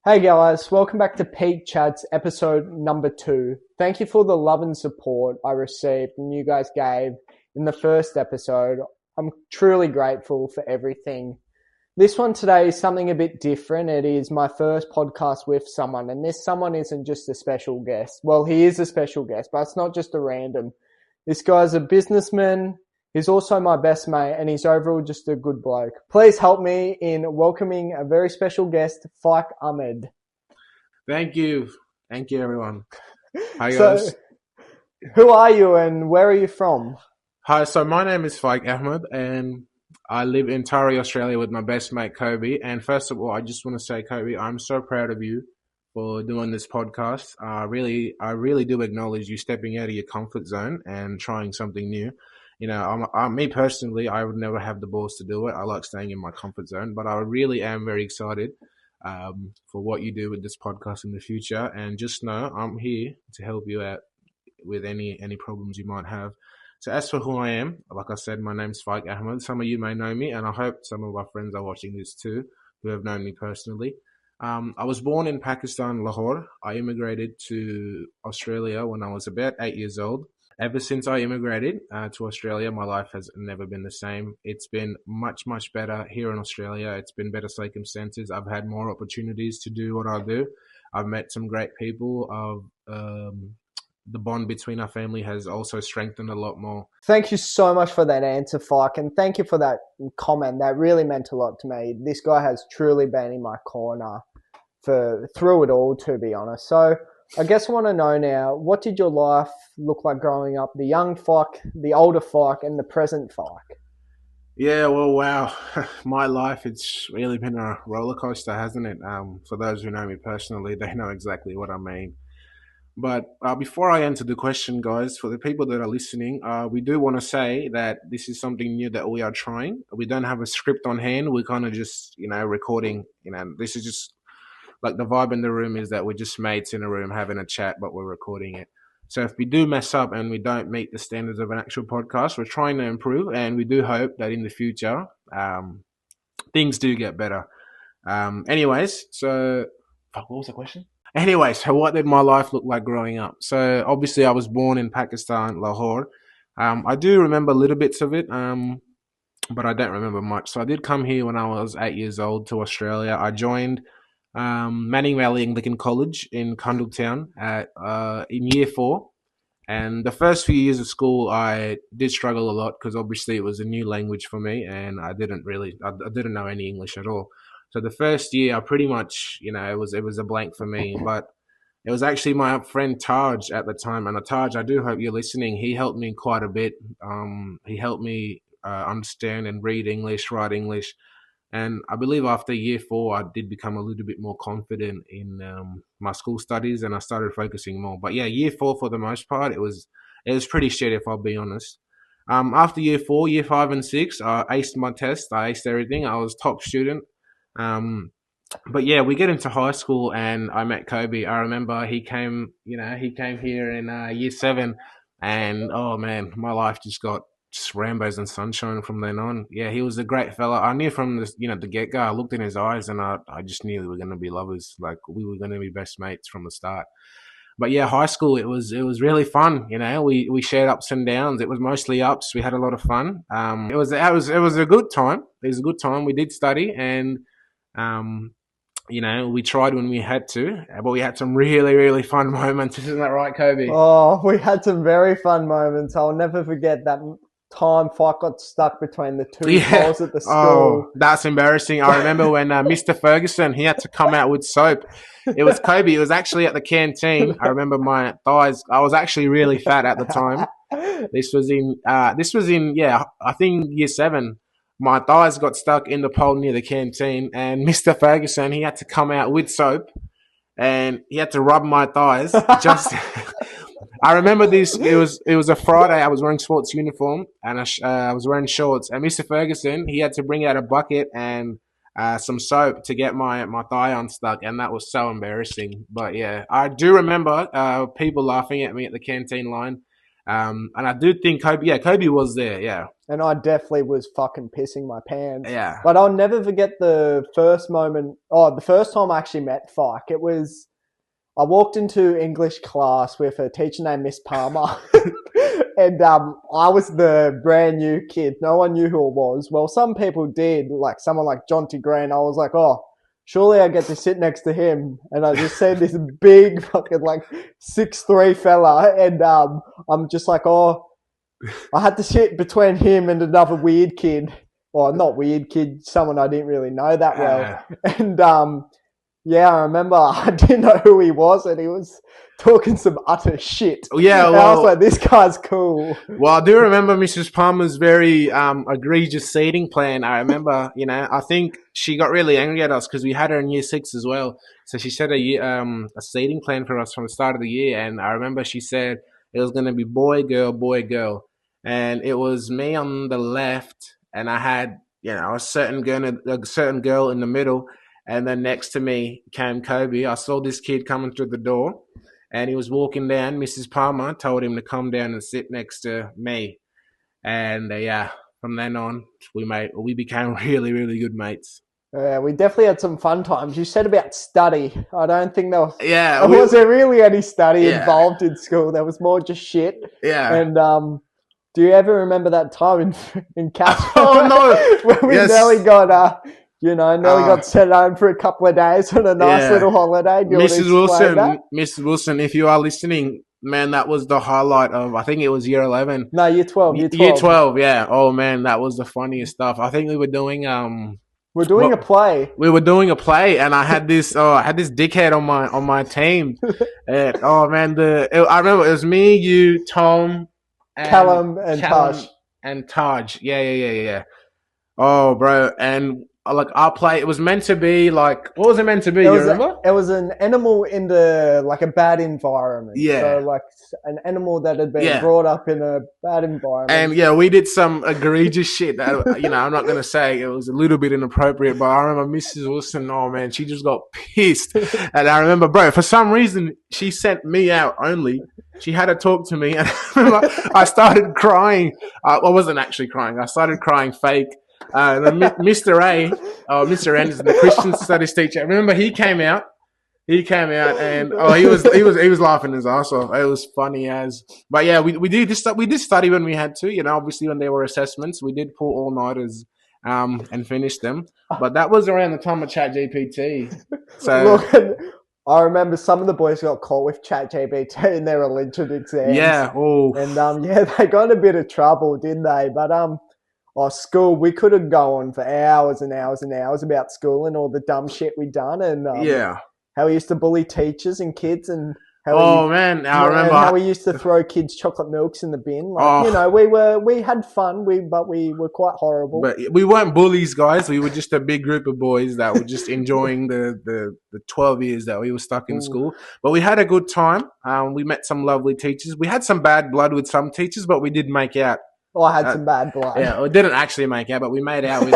Hey guys, welcome back to Peak Chats episode number 2. Thank you for the love and support I received and you guys gave in the first episode. I'm truly grateful for everything. This one today is something a bit different. It is my first podcast with someone, and this someone isn't just a special guest. Well, he is a special guest, but it's not just a random. This guy's a businessman. He's also my best mate, and he's overall just a good bloke. Please help me in welcoming a very special guest, Faique Ahmed. Thank you. Thank you, everyone. Hi, So, guys. who are you and where are you from? Hi, so my name is Faique Ahmed, and I live in Tari, Australia with my best mate, Kobe. And first of all, I just want to say, Kobe, I'm so proud of you for doing this podcast. I really do acknowledge you stepping out of your comfort zone and trying something new. Me personally, I would never have the balls to do it. I like staying in my comfort zone, but I really am very excited for what you do with this podcast in the future. And just know I'm here to help you out with any problems you might have. So as for who I am, like I said, my name's Faique Ahmed. Some of you may know me, and I hope some of our friends are watching this too, who have known me personally. I was born in Pakistan, Lahore. I immigrated to Australia when I was about 8 years old. Ever since I immigrated to Australia, my life has never been the same. It's been much, much better here in Australia. It's been better circumstances. I've had more opportunities to do what I do. I've met some great people. The bond between our family has also strengthened a lot more. Thank you so much for that answer, Fike, and thank you for that comment. That really meant a lot to me. This guy has truly been in my corner through it all, to be honest. So I guess I want to know now, what did your life look like growing up? The young Fike, the older Fike, and the present Fike. Yeah, well, wow. My life, it's really been a roller coaster, hasn't it? For those who know me personally, they know exactly what I mean. But before I answer the question, guys, for the people that are listening, we do want to say that this is something new that we are trying. We don't have a script on hand. We're kind of just, recording. This is just like the vibe in the room is that we're just mates in a room having a chat, but we're recording it. So if we do mess up and we don't meet the standards of an actual podcast, we're trying to improve, and we do hope that in the future things do get better. Anyways, so what was the question? Anyway, so what did my life look like growing up? So obviously I was born in Pakistan, Lahore. I do remember little bits of it, but I don't remember much. So I did come here when I was 8 years old to Australia. I joined Manning Valley Anglican College in Cundletown in year 4. And the first few years of school, I did struggle a lot because obviously it was a new language for me, and I didn't know any English at all. So the first year, I pretty much, it was a blank for me. But it was actually my friend Taj at the time, and Taj, I do hope you're listening. He helped me quite a bit. He helped me understand and read English, write English, and I believe after year 4, I did become a little bit more confident in my school studies, and I started focusing more. But yeah, year 4 for the most part, it was pretty shit if I'll be honest. After year 4, year 5 and 6, I aced my test. I aced everything. I was top student. Um, but yeah, we get into high school, and I met Kobe. I remember he came here in year 7, and oh man, my life just rainbows and sunshine from then on. Yeah, he was a great fella. I knew from the get go. I looked in his eyes, and I just knew we were going to be lovers. Like we were going to be best mates from the start. But yeah, high school it was really fun. We shared ups and downs. It was mostly ups. We had a lot of fun. It was a good time. It was a good time. We did study, and um, we tried when we had to, but we had some really, really fun moments. Isn't that right, Kobe? Oh, we had some very fun moments. I'll never forget that time Fike got stuck between the two Yeah. poles at the Oh, school. that's embarrassing. I remember when Mr. Ferguson, he had to come out with soap. It was Kobe. It was actually at the canteen. I remember my thighs. I was actually really fat at the time. This was in yeah, I think year 7. My thighs got stuck in the pole near the canteen, and Mr. Ferguson, he had to come out with soap, and he had to rub my thighs. Just, I remember this. It was a Friday. I was wearing sports uniform, and I was wearing shorts. And Mr. Ferguson, he had to bring out a bucket and some soap to get my thigh unstuck, and that was so embarrassing. But yeah, I do remember people laughing at me at the canteen line. And I do think Kobe was there. Yeah, And I definitely was fucking pissing my pants. yeah. But I'll never forget the first moment. Oh, the first time I actually met Faique. It was, I walked into English class with a teacher named Miss Palmer. And I was the brand new kid. No one knew who it was. Well, some people did, like someone like Jonty Green. I was like, oh, surely I get to sit next to him. And I just see this big fucking like 6'3" fella. And I'm just like, oh, I had to sit between him and another weird kid. Well, not weird kid, someone I didn't really know that well. And yeah, I remember I didn't know who he was, and he was talking some utter shit. Yeah, and I was like, this guy's cool. Well, I do remember Mrs. Palmer's very egregious seating plan. I remember, I think she got really angry at us because we had her in year 6 as well. So she set a seating plan for us from the start of the year, and I remember she said it was going to be boy, girl, and it was me on the left, and I had a certain girl in the middle. And then next to me came Kobe. I saw this kid coming through the door, and he was walking down. Mrs. Palmer told him to come down and sit next to me. And from then on, we became really, really good mates. Yeah, we definitely had some fun times. You said about study. I don't think there wasn't really any study involved in school. There was more just shit. Yeah. And do you ever remember that time in Castro? Oh no! when we nearly got nearly got sent home for a couple of days on a nice little holiday. Mrs. Wilson, if you are listening, man, that was the highlight of, I think it was year 11. No, year 12. Year 12, yeah. Oh, man, that was the funniest stuff. I think we were doing... We're doing a play. We were doing a play, and I had this dickhead on my team. And, oh, man, I remember it was me, you, Tom... Callum and Taj. And Taj, yeah. Oh, bro, and... Like our play, it was meant to be like, what was it meant to be? You remember? It was an animal in like a bad environment. Yeah. So like an animal that had been brought up in a bad environment. And we did some egregious shit that, I'm not going to say it was a little bit inappropriate, but I remember Mrs. Wilson, oh man, she just got pissed. And I remember, bro, for some reason, she sent me out only. She had to talk to me. And I started crying. I wasn't actually crying. I started crying fake. Mr. Mr. N is the Christian studies teacher. I remember he came out and he was laughing his ass off. It was funny as. But yeah, we did study when we had to. Obviously when there were assessments, we did pull all-nighters and finish them. But that was around the time of ChatGPT. So. Look, I remember some of the boys got caught with ChatGPT in their religion exams. Yeah. Oh. And they got in a bit of trouble, didn't they? But school, we could have gone for hours and hours and hours about school and all the dumb shit we'd done, and how we used to bully teachers and kids, and how I remember how we used to throw kids chocolate milks in the bin. Like, we had fun, but we were quite horrible. But we weren't bullies, guys. We were just a big group of boys that were just enjoying the 12 years that we were stuck in school. But we had a good time. We met some lovely teachers. We had some bad blood with some teachers, but we did make out. Well, I had some bad blood. Yeah, we didn't actually make out, but we made out with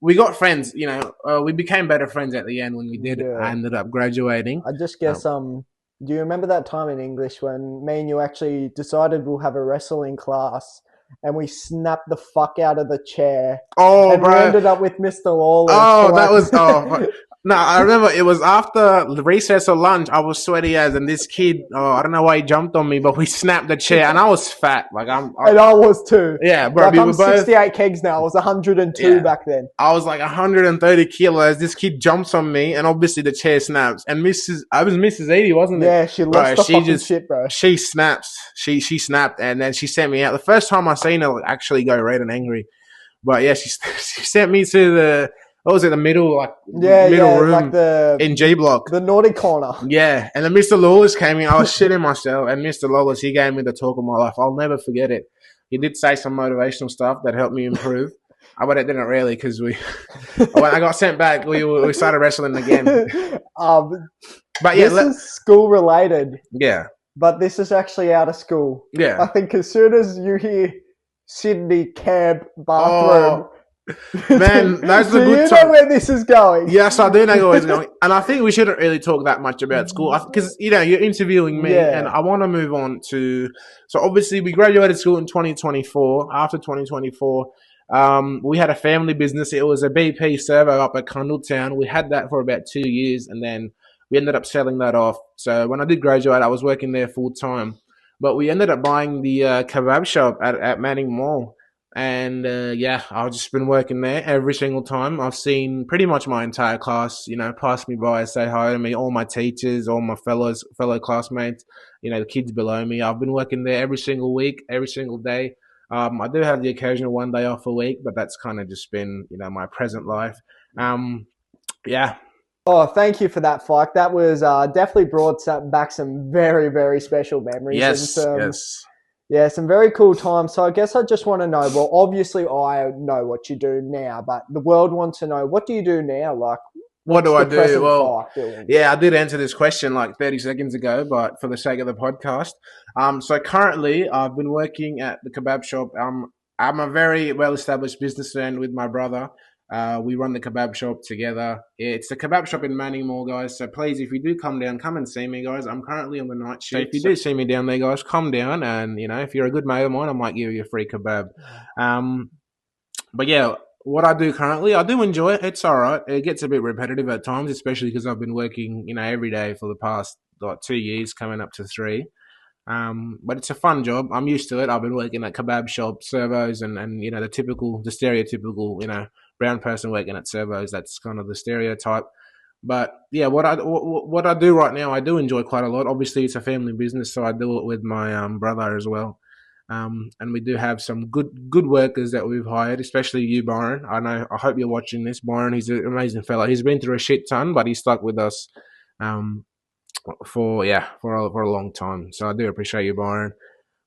we got friends. We became better friends at the end when we did. Yeah. I ended up graduating. I just guess. Do you remember that time in English when me and you actually decided we'll have a wrestling class? And we snapped the fuck out of the chair. Oh, and bro. we ended up with Mr. Lawless. Oh, that was... No, I remember it was after the recess or lunch. I was sweaty as, and this kid, I don't know why he jumped on me, but we snapped the chair, and I was fat. Like and I was too. Yeah, bro. Like, I'm 68 kegs now. I was 102 back then. I was like 130 kilos. This kid jumps on me, and obviously the chair snaps. And I was Mrs. Edie, wasn't it? Yeah, she lost the fucking shit, bro. She snaps. She snapped, and then she sent me out. The first time I seen her actually go red and angry, but yeah, she sent me to the. What was it? The middle, middle room, like in G block, the naughty corner. Yeah, and then Mr. Lawless came in. I was shitting myself, and Mr. Lawless, he gave me the talk of my life. I'll never forget it. He did say some motivational stuff that helped me improve. But it didn't really, because when I got sent back, we started wrestling again. But yeah, this is school related. Yeah, but this is actually out of school. Yeah, I think as soon as you hear Sydney camp bathroom. Man, those are the Do good you know times. where this is going? Yes, I do know where it's going, and I think we shouldn't really talk that much about school because you're interviewing me, and Yeah. I want to move on to. So obviously, we graduated school in 2024. After 2024, we had a family business. It was a BP servo up at Town. We had that for about 2 years, and then we ended up selling that off. So when I did graduate, I was working there full time, but we ended up buying the kebab shop at Manning Mall. And yeah, I've just been working there every single time. I've seen pretty much my entire class, pass me by, say hi to me, all my teachers, all my fellow classmates, the kids below me. I've been working there every single week, every single day. I do have the occasional one day off a week, but that's kind of just been, my present life. Um, yeah, Oh, thank you for that, Fike. That was definitely brought back some very, very special memories and yes, some, yes. yeah, some very cool times. So I guess I just want to know, well, obviously I know what you do now, but the world wants to know, what do you do now? Like, What what's do I the do? present Well, Fike doing? yeah, I did answer this question like 30 seconds ago, but for the sake of the podcast, so currently I've been working at the kebab shop. I'm a very well-established businessman with my brother. We run the kebab shop together. It's the kebab shop in Manning Mall, guys. So please, if you do come down, come and see me, guys. I'm currently on the night shift. If you do see me down there, guys, come down, and if you're a good mate of mine, I might give you a free kebab. Um, but yeah, what I do currently, I do enjoy it. It's all right. It gets a bit repetitive at times, especially because I've been working, every day for the past like 2 years, coming up to three. But it's a fun job. I'm used to it. I've been working at kebab shops, servos, and the stereotypical, brown person working at servos. That's kind of the stereotype. But yeah, what I do right now, I do enjoy quite a lot. Obviously, it's a family business, so I do it with my brother as well. And we do have some good workers that we've hired, especially you, Byron. I hope you're watching this, Byron. He's an amazing fella. He's been through a shit ton, but he stuck with us um, for a long time. So I do appreciate you, Byron.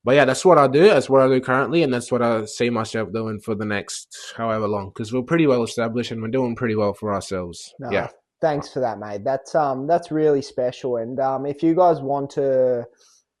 But yeah, that's what I do. That's what I do currently, and that's what I see myself doing for the next however long. Because we're pretty well established and we're doing pretty well for ourselves. No, Yeah. thanks for that, mate. That's really special. And if you guys want to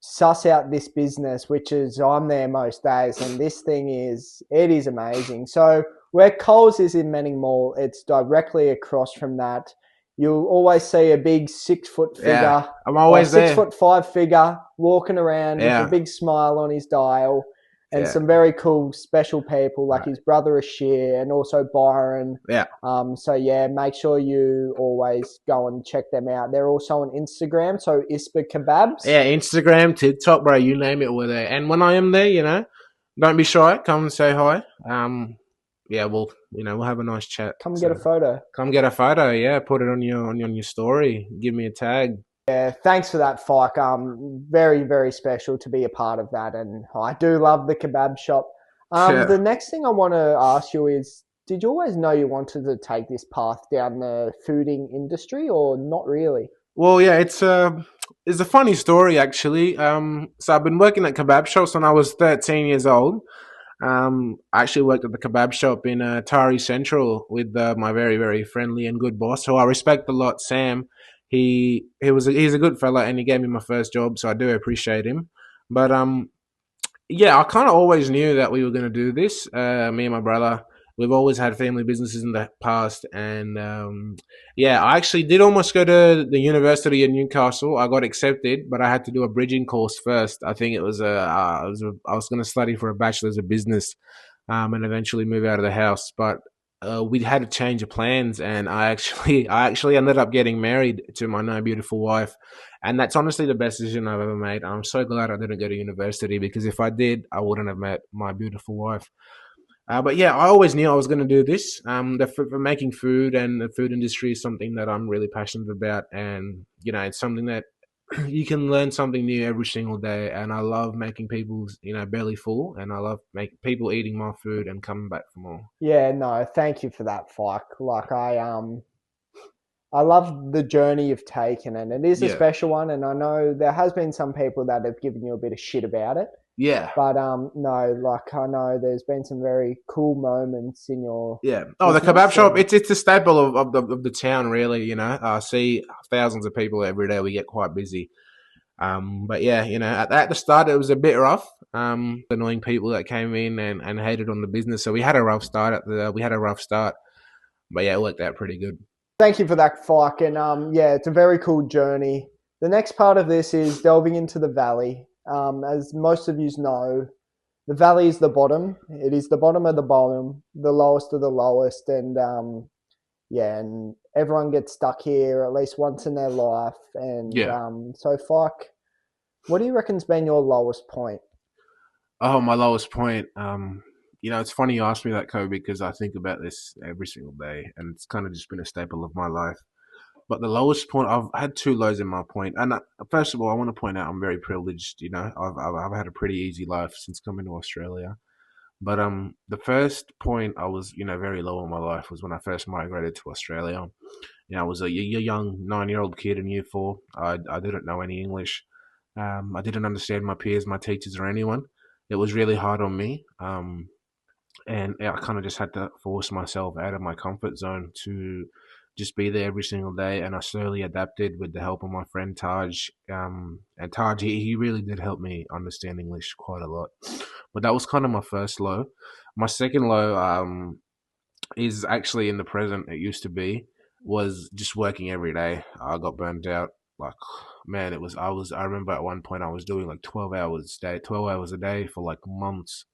suss out this business, which is I'm there most days, and this thing it is amazing. So where Coles is in Manning Mall, it's directly across from that. You'll always see a big 6 foot Yeah. figure I'm or always six there. foot five figure walking around with a Yeah. big smile on his dial. And Yeah. some very cool special people like Right. his brother Ashir and also Byron. Yeah. So yeah, make sure you always go and check them out. They're also on Instagram, so Ispa Kebabs. Yeah, Instagram, TikTok, bro, you name it, we're there. And when I am there, don't be shy. Come and say hi. Yeah, we'll have a nice chat. Come get a So photo. come get a photo. Yeah, put it on your story. Give me a tag. Yeah, thanks for that, Fike. Very, very special to be a part of that, and I do love the kebab shop. The Yeah. next thing I want to ask you is, did you always know you wanted to take this path down the fooding industry, or not really? Well, yeah, it's a funny story actually. So I've been working at kebab shops when I was 13 years old. I actually worked at the kebab shop in Tari Central with my very, very friendly and good boss, who I respect a lot, Sam. He's a good fella, and he gave me my first job, so I do appreciate him. But yeah, I kind of always knew that we were going to do this. Me and my brother, we've always had family businesses in the past, and yeah, I actually did almost go to the University in Newcastle. I got accepted, but I had to do a bridging course first. I think I was going to study for a bachelor's of business, and eventually move out of the house, but. We had a change of plans, and I actually ended up getting married to my now beautiful wife, and that's honestly the best decision I've ever made. I'm so glad I didn't go to university because if I did, I wouldn't have met my beautiful wife. But yeah, I always knew I was going to do this. For making food and the food industry is something that I'm really passionate about, and it's something that you can learn something new every single day. And I love making people's belly full, and I love making people eating my food and coming back for more. Yeah, no, thank you for that, Fike. Like I love the journey you've taken, and it is a Yeah, special one. And I know there has been some people that have given you a bit of shit about it, yeah. but no, like I know there's been some very cool moments in your Yeah. Oh, the kebab business, shop. and It's a staple of the town, really. I see thousands of people every day. We get quite busy. But yeah, at the start it was a bit rough. Annoying people that came in and hated on the business. So we had a rough start but yeah, it worked out pretty good. Thank you for that, Faique. And yeah, it's a very cool journey. The next part of this is delving into the valley. As most of you know, the valley is the bottom. It is the bottom of the bottom, the lowest of the lowest, and yeah, and everyone gets stuck here at least once in their life. And Yeah. so, Faique, what do you reckon's been your lowest point? Oh, my lowest point. It's funny you asked me that, Kobe, because I think about this every single day, and it's kind of just been a staple of my life. But the lowest point, I've had two lows in my point. And first of all, I want to point out I'm very privileged. I've had a pretty easy life since coming to Australia. But the first point I was, very low in my life was when I first migrated to Australia. I was a young 9-year-old kid in year four. I didn't know any English. I didn't understand my peers, my teachers, or anyone. It was really hard on me. And I kind of just had to force myself out of my comfort zone to just be there every single day. And I slowly adapted with the help of my friend Taj. And Taj, he really did help me understand English quite a lot. But that was kind of my first low. My second low is actually in the present. It used to be was just working every day. I got burned out. Like, man, I remember at one point I was doing like 12 hours a day for like months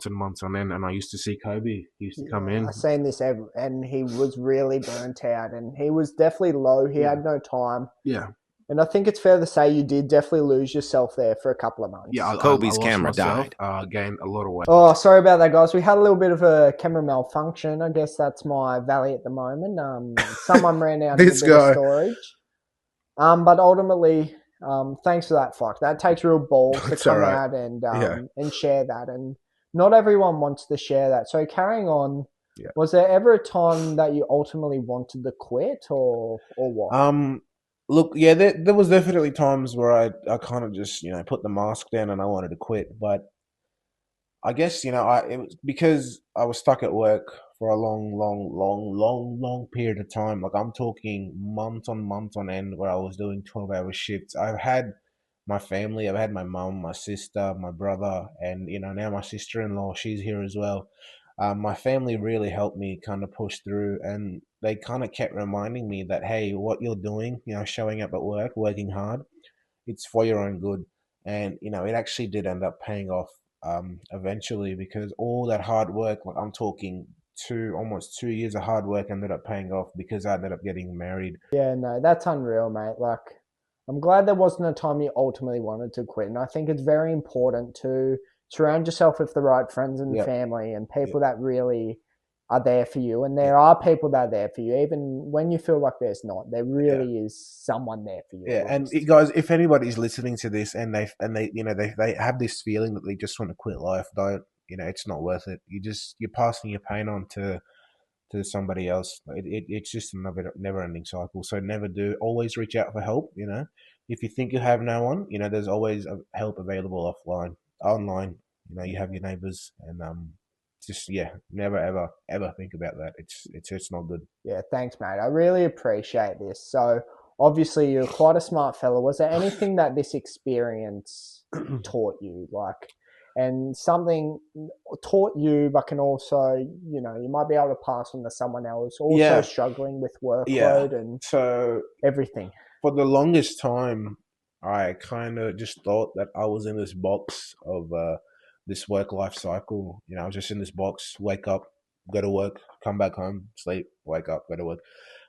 and months on end. And I used to see Kobe. He used to come in. I seen this, and he was really burnt out, and he was definitely low. He had no time. Yeah. And I think it's fair to say you did definitely lose yourself there for a couple of months. Yeah, Kobe's I camera died. Gained a lot of weight. Oh, sorry about that, guys. We had a little bit of a camera malfunction. I guess that's my valley at the moment. Someone ran out of a bit of storage. But ultimately, thanks for that, Faique. That takes real balls to come out and share that. And not everyone wants to share that. So carrying on, was there ever a time that you ultimately wanted to quit or what? Look, yeah, there was definitely times where I kind of just, put the mask down and I wanted to quit. But I guess, it was because I was stuck at work for a long period of time. Like I'm talking months on end where I was doing 12-hour shifts. I've had my family, I've had my mum, my sister, my brother, and, now my sister-in-law, she's here as well. My family really helped me kind of push through, and they kind of kept reminding me that, hey, what you're doing, showing up at work, working hard, it's for your own good. And, it actually did end up paying off eventually, because all that hard work, like I'm talking almost 2 years of hard work, ended up paying off because I ended up getting married. Yeah, no, that's unreal, mate. Like, I'm glad there wasn't a time you ultimately wanted to quit. And I think it's very important to surround yourself with the right friends and family and people that really are there for you. And there are people that are there for you, even when you feel like there's not. There really is someone there for you. Yeah, and guys, if anybody's listening to this and they have this feeling that they just want to quit life, don't. It's not worth it. You're passing your pain on to somebody else. It's just another never-ending cycle. So never do. Always reach out for help. If you think you have no one, there's always help available online. You have your neighbors, and just never ever think about that. It's not good. Yeah, thanks, mate. I really appreciate this. So obviously you're quite a smart fella. Was there anything that this experience taught you, and something taught you, but can also, you might be able to pass on to someone else also struggling with workload and so everything? For the longest time, I kind of just thought that I was in this box of this work-life cycle. I was just in this box, wake up, go to work, come back home, sleep, wake up, go to work.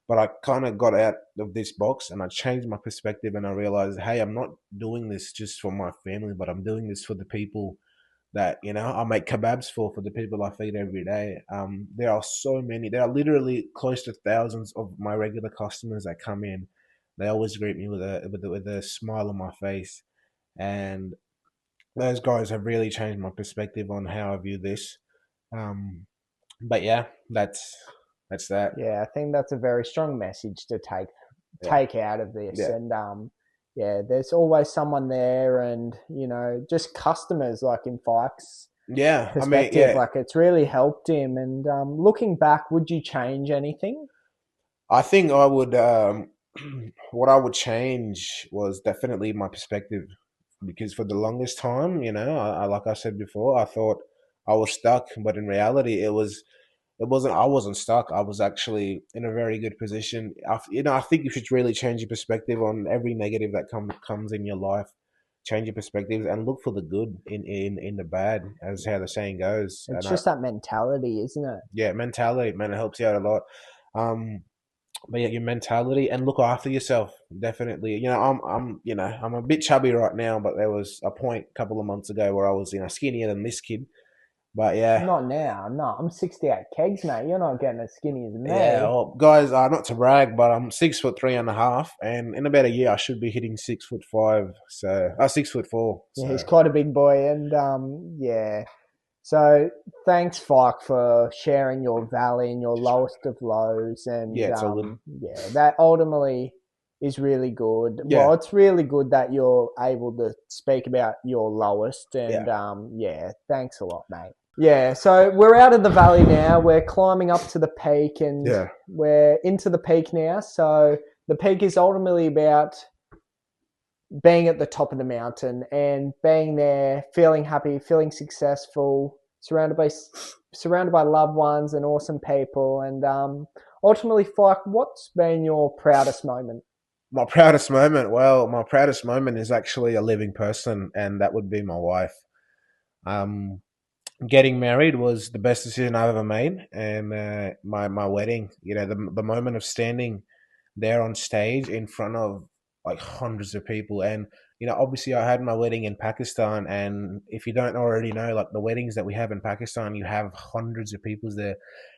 But I kind of got out of this box and I changed my perspective, and I realized, hey, I'm not doing this just for my family, but I'm doing this for the people that I make kebabs for the people I feed every day. There are so many. There are literally close to thousands of my regular customers that come in. They always greet me with a smile on my face, and those guys have really changed my perspective on how I view this. But yeah, that's that. Yeah, I think that's a very strong message to take out of this. Yeah. And there's always someone there, and just customers, like in Faique's perspective, like it's really helped him. And looking back, would you change anything? I think I would. What I would change was definitely my perspective because for the longest time, like I said before, I thought I was stuck, but in reality, it wasn't. I wasn't stuck. I was actually in a very good position. I think you should really change your perspective on every negative that comes in your life. Change your perspectives and look for the good in the bad, as how the saying goes. It's And just that mentality, isn't it? yeah, mentality, man, it helps you out a lot. Um, but yeah, your mentality and look after yourself. Definitely. I'm a bit chubby right now, but there was a point a couple of months ago where I was, skinnier than this kid. But yeah, Not now. No, I'm 68 kegs, mate. You're not getting as skinny as me. yeah, well, guys, not to brag, but I'm 6'3.5", and in about a year I should be hitting 6'5", so 6'4". Yeah, So he's quite a big boy, and yeah. So thanks, Faique, for sharing your valley and your lowest of lows, and yeah, it's all good. yeah, that ultimately is really good. Yeah. Well, it's really good that you're able to speak about your lowest, and yeah, thanks a lot, mate. Yeah, so we're out of the valley now. We're climbing up to the peak, and Yeah. we're into the peak now. So the peak is ultimately about being at the top of the mountain and being there, feeling happy, feeling successful, surrounded by loved ones and awesome people. And ultimately, Faique, what's been your proudest moment? My proudest moment, well, my proudest moment is actually a living person, and that would be my wife. Um, Getting married was the best decision I've ever made, and my wedding, the moment of standing there on stage in front of like hundreds of people, and obviously I had my wedding in Pakistan, and if you don't already know, like the weddings that we have in Pakistan, you have hundreds of people there,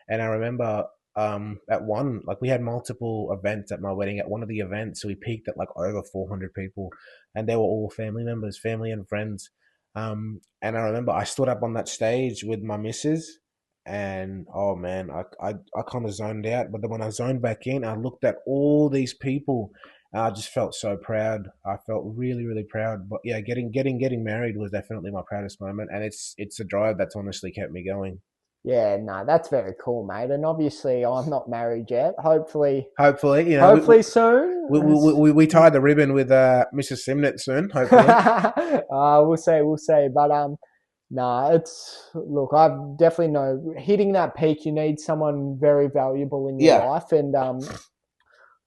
and I remember at one, like we had multiple events at my wedding. At one of the events, we peaked at like over 400 people, and they were all family members, family and friends. And I remember I stood up on that stage with my missus, and oh man, I kind of zoned out. But then when I zoned back in, I looked at all these people, and I just felt so proud. I felt really, really proud. But yeah, getting married was definitely my proudest moment, and it's a drive that's honestly kept me going. Yeah, no, that's very cool, mate. And obviously, I'm not married yet. Hopefully, Hopefully, soon. we tie the ribbon with Mrs. Simnett soon. Hopefully, We'll see. But nah, look, I definitely know hitting that peak, you need someone very valuable in your yeah, life, and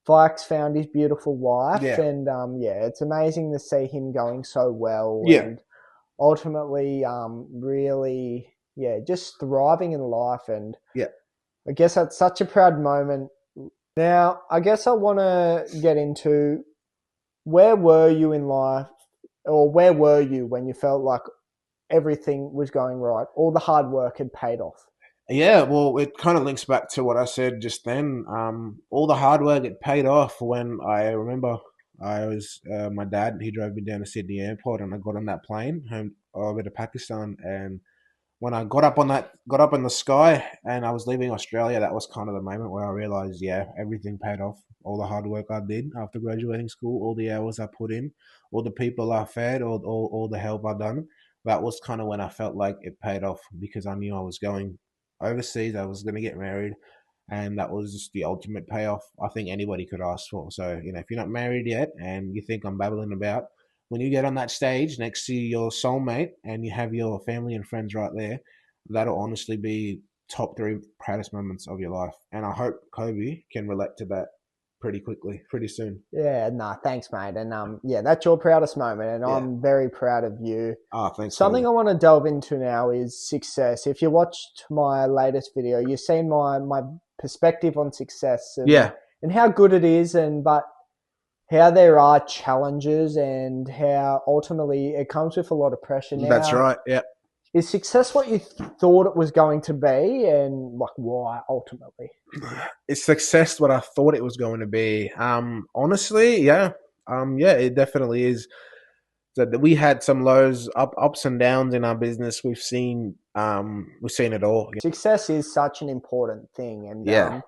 Faique's found his beautiful wife, yeah, and yeah, it's amazing to see him going so well, yeah, and ultimately, really, yeah, just thriving in life, and yeah. I guess that's such a proud moment. Now, I guess I want to get into where were you in life, or where were you when you felt like everything was going right, all the hard work had paid off? Yeah, well, it kind of links back to what I said just then. All the hard work it paid off when I remember I was my dad. He drove me down to Sydney Airport, and I got on that plane home over to Pakistan. And when I got up in the sky, and I was leaving Australia, that was kind of the moment where I realized, yeah, everything paid off. All the hard work I did after graduating school, all the hours I put in, all the people I fed, all the help I done. That was kind of when I felt like it paid off because I knew I was going overseas. I was going to get married, and that was just the ultimate payoff I think anybody could ask for. So, if you're not married yet and you think I'm babbling about, when you get on that stage next to your soulmate and you have your family and friends right there, that'll honestly be top three proudest moments of your life. And I hope Kobe can relate to that pretty soon. Yeah, nah, thanks, mate. And yeah, that's your proudest moment, and Yeah. I'm very proud of you. Ah, thanks. Something Kobe. I want to delve into now is success. If you watched my latest video, you've seen my perspective on success, and how good it is, but how there are challenges, and how ultimately it comes with a lot of pressure. Now, That's right. Yeah. is success what you thought it was going to be, and like why ultimately? It's success what I thought it was going to be. Honestly, yeah. Yeah, it definitely is. That we had some lows, ups and downs in our business. We've seen it all. Success is such an important thing, and Yeah.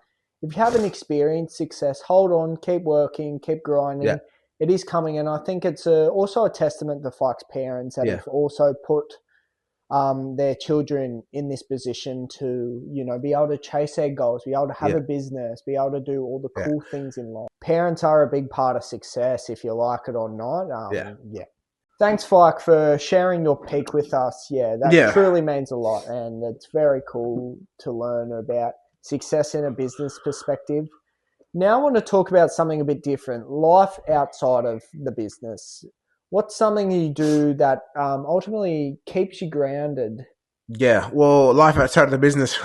if you haven't experienced success, hold on, keep working, keep grinding. Yeah. It is coming, and I think it's also a testament to Fike's parents that have also put their children in this position to, be able to chase their goals, be able to have a business, be able to do all the cool things in life. Parents are a big part of success, if you like it or not. Yeah. Thanks, Faique, for sharing your peak with us. Yeah, that Yeah. truly means a lot, and it's very cool to learn about success in a business perspective. Now I want to talk about something a bit different, life outside of the business. What's something you do that ultimately keeps you grounded? Yeah, well, life outside of the business,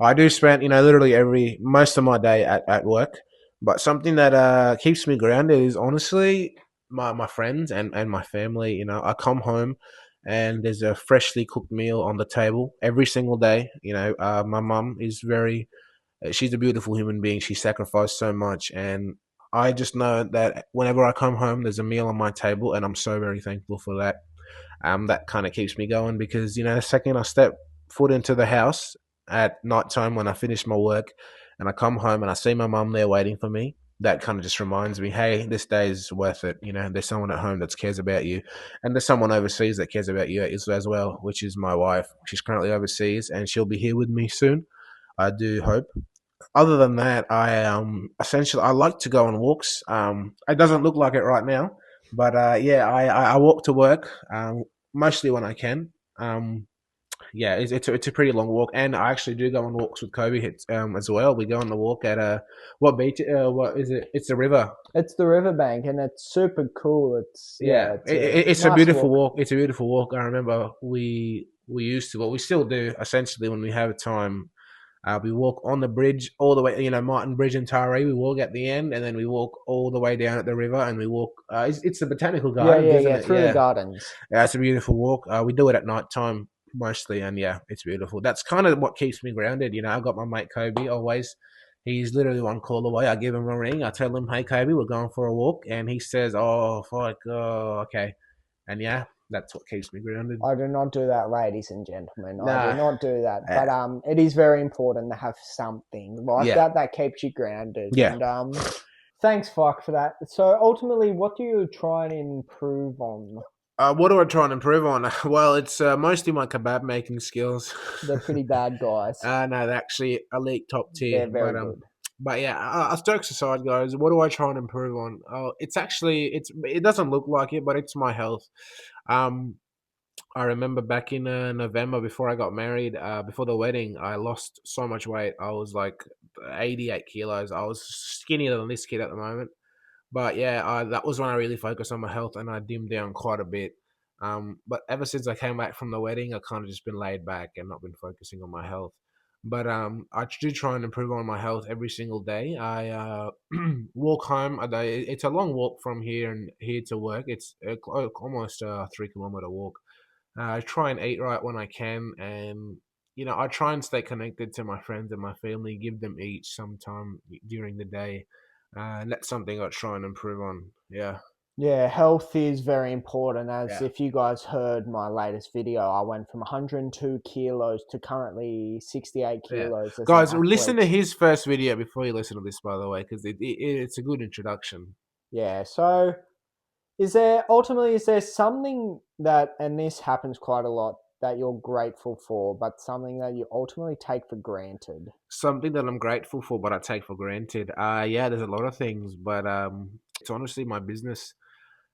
I do spend, literally most of my day at work. But something that keeps me grounded is honestly my friends and my family. I come home and there's a freshly cooked meal on the table every single day. My mum is she's a beautiful human being. She sacrificed so much. And I just know that whenever I come home, there's a meal on my table, and I'm so very thankful for that. That kind of keeps me going because the second I step foot into the house at night time when I finish my work, and I come home and I see my mum there waiting for me, that kind of just reminds me, hey, this day is worth it. There's someone at home that cares about you, and there's someone overseas that cares about you as well, which is my wife. She's currently overseas, and she'll be here with me soon. I do hope. Other than that, I essentially I like to go on walks. It doesn't look like it right now, but yeah, I walk to work mostly when I can. Yeah, it's a pretty long walk, and I actually do go on walks with Kobe as well. We go on the walk at what beach? What is it? It's a river. It's the riverbank, and it's super cool. Yeah, It's a it's a nice beautiful walk. walk. It's a beautiful walk. I remember we used to, well, we still do essentially when we have time. We walk on the bridge all the way, Martin Bridge and Taree. We walk at the end, and then we walk all the way down at the river, and we walk. It's the botanical Yeah, gardens, yeah, isn't yeah. it? Through the Yeah, gardens. yeah, it's a beautiful walk. We do it at night time mostly, and yeah, it's beautiful. That's kind of what keeps me grounded. I've got my mate Kobe always. He's literally one call away. I give him a ring. I tell him, "Hey, Kobe, we're going for a walk," and he says, "Oh, fuck, oh, okay," and yeah, that's what keeps me grounded. I do not do that, ladies and gentlemen. I do Nah, not do that. But yeah, it is very important to have something like yeah, that keeps you grounded. yeah. And thanks, Fuck, for that. So ultimately, what do you try and improve on? What do I try and improve on? Well, it's mostly my kebab making skills. They're pretty bad guys. No, they're actually elite top tier. They're very good. But yeah, jokes aside, guys, what do I try and improve on? It doesn't look like it, but it's my health. Um, I remember back in November before I got married, before the wedding, I lost so much weight. I was like 88 kilos. I was skinnier than this kid at the moment. But yeah, that was when I really focused on my health, and I dimmed down quite a bit. But ever since I came back from the wedding, I kind of just been laid back and not been focusing on my health. But I do try and improve on my health every single day. I walk home. It's a long walk from here to work. It's almost a 3 kilometer walk. I try and eat right when I can, and I try and stay connected to my friends and my family. Give them each some time during the day, and that's something I try and improve on. Yeah, Yeah, health is very important. As yeah, if you guys heard my latest video, I went from 102 kilos to currently 68 yeah. kilos as an Guys, listen to athlete. his first video before you listen to this, by the way, because it's a good introduction. Yeah, so is there something that, and this happens quite a lot, that you're grateful for, but something that you ultimately take for granted? Something that I'm grateful for, but I take for granted. Yeah, there's a lot of things, but it's honestly my business.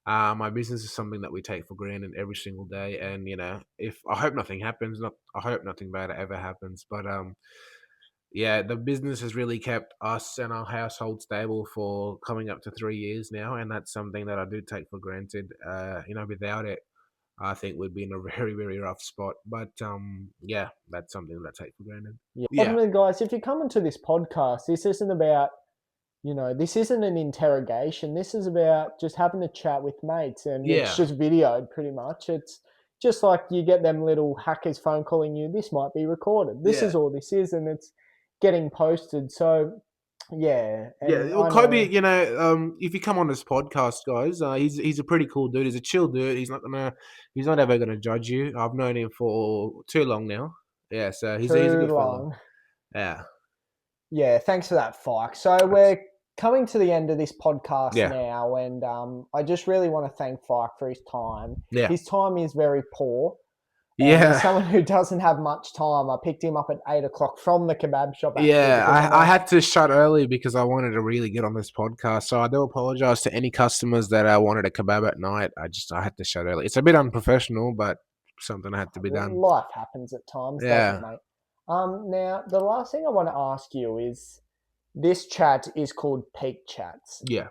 My business is something that we take for granted every single day, and if I hope nothing happens, not I hope nothing bad ever happens, but yeah, the business has really kept us and our household stable for coming up to 3 years now, and that's something that I do take for granted. Without it, I think we'd be in a very, very rough spot. But yeah, that's something that I take for granted. Yeah. Yeah, Ultimately, guys, if you come into this podcast, this isn't about, this isn't an interrogation. This is about just having a chat with mates, and it's yeah, just videoed pretty much. It's just like you get them little hackers phone calling you. This might be recorded. This yeah. is all this is, and it's getting posted. So, yeah, Yeah, and well, I Kobe, know. if you come on this podcast, guys, he's a pretty cool dude. He's a chill dude. He's not ever gonna judge you. I've known him for too long now. Yeah, so he's a Too good fella. long. Yeah, Yeah, thanks for that, Fike. So that's we're coming to the end of this podcast yeah, now, and I just really want to thank Fike for his time. yeah, His time is very poor. And as Yeah. someone who doesn't have much time, I picked him up at 8 o'clock from the kebab shop. Actually, Yeah, because I had to shut early because I wanted to really get on this podcast. So I do apologize to any customers that wanted a kebab at night. I had to shut early. It's a bit unprofessional, but something had to be done. life happens at times, doesn't it, Yeah, mate? Now, the last thing I want to ask you is this chat is called Peak Chats. yeah,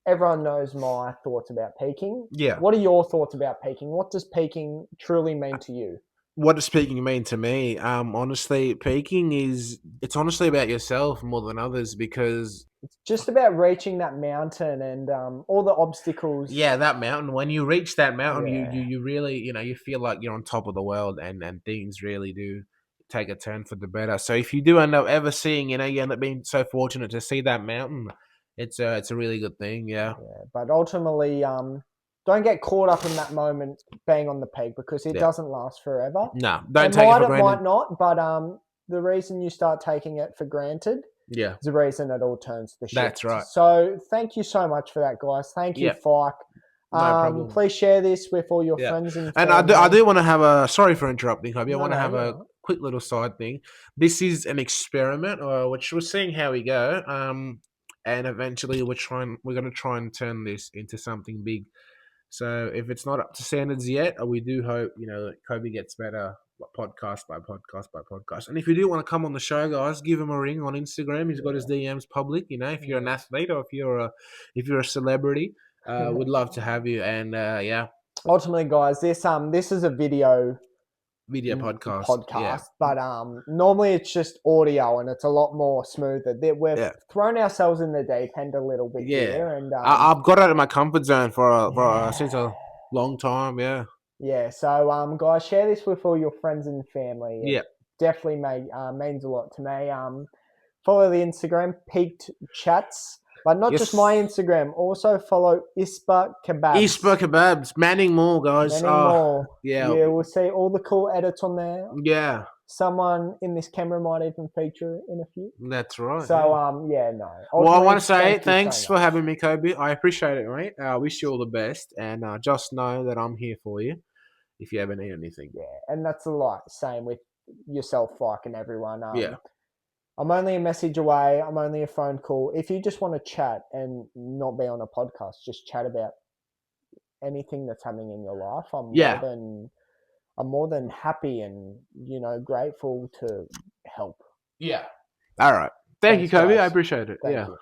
Everyone knows my thoughts about peaking. yeah. What are your thoughts about peaking? What does peaking truly mean to you? What does peaking mean to me? Honestly, peaking it's honestly about yourself more than others because It's just about reaching that mountain and all the obstacles. yeah, that mountain. When you reach that mountain, Yeah. you really you feel like you're on top of the world, and things really do take a turn for the better. So if you do end up ever seeing, you end up being so fortunate to see that mountain, it's a really good thing. Yeah, But ultimately, don't get caught up in that moment being on the peak because it Yeah. doesn't last forever. no, don't It take might, it for it granted. might not, but the reason you start taking it for granted Yeah, is the reason it all turns to shit. That's right. So thank you so much for that, guys. Thank you, Yeah. Faique. No problem. Please share this with all your Yeah. friends and And family. I do want to have a sorry for interrupting, Kobe. I No, want to no, have you're a right. quick little side thing. This is an experiment, which we're seeing how we go. And eventually we're going to try and turn this into something big. So if it's not up to standards yet, we do hope that Kobe gets better podcast by podcast by podcast. And if you do want to come on the show, guys, give him a ring on Instagram. He's got his DMs public. If you're an athlete or if you're a celebrity, we'd love to have you. And yeah, Ultimately, guys, this is a video podcast. Yeah. but normally it's just audio and it's a lot more smoother. We've Yeah. thrown ourselves in the deep end a little bit here, and I've got out of my comfort zone since a long time. Yeah. yeah. So guys, share this with all your friends and family. Yeah. It definitely means a lot to me. Follow the Instagram Peaked Chats, but not just my Instagram. Also follow Ispa Kebabs. Ispa Kebabs, Manning Mall, guys. Manning Mall. Yeah. Yeah, we'll see all the cool edits on there. Yeah. Someone in this camera might even feature in a few. That's right. So yeah, no. Well, I want to say thank you thanks so for much. having me, Kobe. I appreciate it, mate. I wish you all the best, and just know that I'm here for you if you ever need anything. Yeah, and that's a lot. Same with yourself, Faique, and everyone. Yeah. I'm only a message away. I'm only a phone call. If you just want to chat and not be on a podcast, just chat about anything that's happening in your life. I'm more than happy and grateful to help. Yeah. All right. Thank you, Thanks, Kobe. guys. I appreciate it. Thank yeah. you.